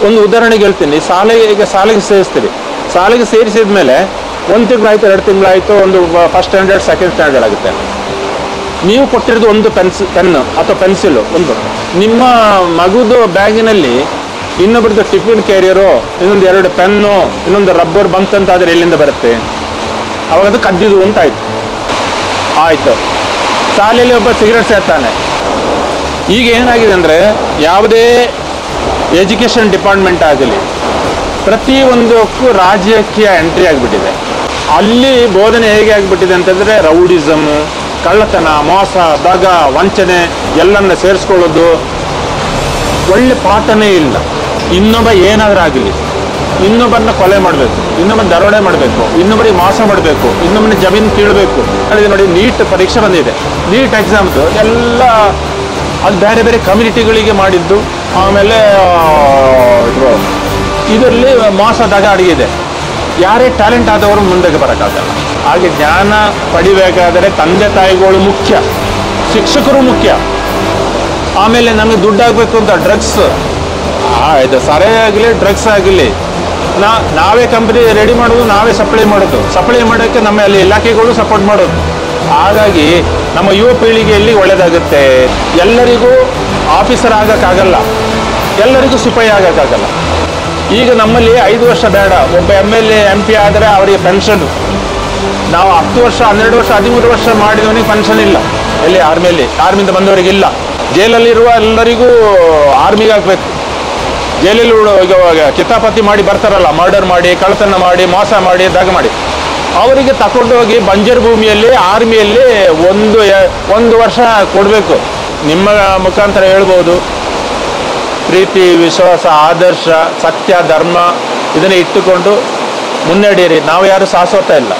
ಒಂದು ಉದಾಹರಣೆಗೆ ಹೇಳ್ತೀನಿ, ಸಾಲಿಗೆ ಸೇರಿಸ್ತೀರಿ. ಸಾಲಿಗೆ ಸೇರಿಸಿದ ಮೇಲೆ 1 ತಿಂಗಳಾಯ್ತು, 2 ತಿಂಗಳಾಯ್ತು, ಒಂದು ಫಸ್ಟ್ ಸ್ಟ್ಯಾಂಡರ್ಡ್ ಸೆಕೆಂಡ್ ಸ್ಟ್ಯಾಂಡರ್ಡ್ ಆಗುತ್ತೆ. ನೀವು ಕೊಟ್ಟಿರೋದು ಒಂದು ಪೆನ್ ಅಥವಾ ಪೆನ್ಸಿಲು ಒಂದು, ನಿಮ್ಮ ಮಗುದು ಬ್ಯಾಗಿನಲ್ಲಿ ಇನ್ನೊಬ್ಬರದ್ದು ಟಿಫಿನ್ ಕ್ಯಾರಿಯರು, ಇನ್ನೊಂದು 2 ಪೆನ್ನು, ಇನ್ನೊಂದು ರಬ್ಬರ್ ಬಂತಂತಾದರೆ ಎಲ್ಲಿಂದ ಬರುತ್ತೆ? ಅವಾಗ ಅದು ಕದ್ದಿದು ಅಂತ ಆಯಿತು. ಶಾಲೆಯಲ್ಲಿ ಒಬ್ಬ ಸಿಗರೇಟ್ ಸೇರ್ತಾನೆ. ಈಗ ಏನಾಗಿದೆ ಅಂದರೆ, ಯಾವುದೇ ಎಜುಕೇಷನ್ ಡಿಪಾರ್ಟ್ಮೆಂಟ್ ಆಗಲಿ ಪ್ರತಿಯೊಂದಕ್ಕೂ ರಾಜಕೀಯ ಎಂಟ್ರಿ ಆಗಿಬಿಟ್ಟಿದೆ. ಅಲ್ಲಿ ಬೋಧನೆ ಹೇಗೆ ಆಗಿಬಿಟ್ಟಿದೆ ಅಂತಂದರೆ, ರೌಡಿಸಮ್, ಕಳ್ಳತನ, ಮೋಸ, ದಗ, ವಂಚನೆ ಎಲ್ಲನ್ನ ಸೇರಿಸ್ಕೊಳ್ಳೋದು. ಒಳ್ಳೆ ಪಾಠನೇ ಇಲ್ಲ. ಇನ್ನೊಬ್ಬ ಏನಾದರೂ ಆಗಲಿ, ಇನ್ನೊಬ್ಬರನ್ನ ಕೊಲೆ ಮಾಡಬೇಕು, ಇನ್ನೊಬ್ಬನ ದರೋಡೆ ಮಾಡಬೇಕು, ಇನ್ನೊಬ್ಬರಿಗೆ ಮೋಸ ಮಾಡಬೇಕು, ಇನ್ನೊಬ್ಬನ ಜಮೀನು ಕೀಳಬೇಕು. ನೋಡಿ, ನೀಟ್ ಪರೀಕ್ಷೆ ಬಂದಿದೆ. ನೀಟ್ ಎಕ್ಸಾಮ್ದು ಎಲ್ಲ ಅದು ಬೇರೆ ಬೇರೆ ಕಮ್ಯುನಿಟಿಗಳಿಗೆ ಮಾಡಿದ್ದು. ಆಮೇಲೆ ಇದರಲ್ಲಿ ಮೋಸದಾಗ ಅಡಗಿದೆ. ಯಾರೇ ಟ್ಯಾಲೆಂಟ್ ಆದವರು ಮುಂದಕ್ಕೆ ಬರೋಕ್ಕಾಗಲ್ಲ. ಹಾಗೆ ಜ್ಞಾನ ಪಡಿಬೇಕಾದರೆ ತಂದೆ ತಾಯಿಗಳು ಮುಖ್ಯ, ಶಿಕ್ಷಕರು ಮುಖ್ಯ. ಆಮೇಲೆ ನಮಗೆ ದುಡ್ಡಾಗಬೇಕು ಅಂತ ಡ್ರಗ್ಸ್, ಇದು ಸರೇ ಆಗಲಿ ಡ್ರಗ್ಸ್ ಆಗಲಿ ನಾವೇ ಕಂಪ್ನಿ ರೆಡಿ ಮಾಡೋದು, ನಾವೇ ಸಪ್ಲೈ ಮಾಡೋಕ್ಕೆ ನಮ್ಮ ಅಲ್ಲಿ ಇಲಾಖೆಗಳು ಸಪೋರ್ಟ್ ಮಾಡೋದು. ಹಾಗಾಗಿ ನಮ್ಮ ಯುವ ಪೀಳಿಗೆಯಲ್ಲಿ ಒಳ್ಳೆಯದಾಗುತ್ತೆ. ಎಲ್ಲರಿಗೂ ಆಫೀಸರ್ ಆಗೋಕ್ಕಾಗಲ್ಲ, ಎಲ್ಲರಿಗೂ ಸಿಪಾಯಿ ಆಗೋಕ್ಕಾಗಲ್ಲ. ಈಗ ನಮ್ಮಲ್ಲಿ 5 ವರ್ಷ ಬೇಡ, ಒಬ್ಬ MLA MP ಆದರೆ ಅವರಿಗೆ ಪೆನ್ಷನ್. ನಾವು 10 ವರ್ಷ 12 ವರ್ಷ 13 ವರ್ಷ ಮಾಡಿದವನಿಗೆ ಪೆನ್ಷನ್ ಇಲ್ಲ. ಎಲ್ಲಿ ಆರ್ಮಿಯಿಂದ ಬಂದವರಿಗಿಲ್ಲ. ಜೈಲಲ್ಲಿರುವ ಎಲ್ಲರಿಗೂ ಆರ್ಮಿಗೆ ಹಾಕಬೇಕು. ಜೈಲಲ್ಲಿ ಈಗ ಕಿತಾಪತಿ ಮಾಡಿ ಬರ್ತಾರಲ್ಲ, ಮರ್ಡರ್ ಮಾಡಿ, ಕಳ್ಳತನ ಮಾಡಿ, ಮೋಸ ಮಾಡಿ, ದಗ ಮಾಡಿ, ಅವರಿಗೆ ತಗೊಂಡೋಗಿ ಬಂಜರ್ ಭೂಮಿಯಲ್ಲಿ ಆರ್ಮಿಯಲ್ಲಿ ಒಂದು ವರ್ಷ ಕೊಡಬೇಕು. ನಿಮ್ಮ ಮುಖಾಂತರ ಹೇಳ್ಬೋದು, ಪ್ರೀತಿ, ವಿಶ್ವಾಸ, ಆದರ್ಶ, ಸತ್ಯ, ಧರ್ಮ ಇದನ್ನು ಇಟ್ಟುಕೊಂಡು ಮುನ್ನಡೆಯಿರಿ. ನಾವು ಯಾರು ಶಾಶ್ವತ ಇಲ್ಲ.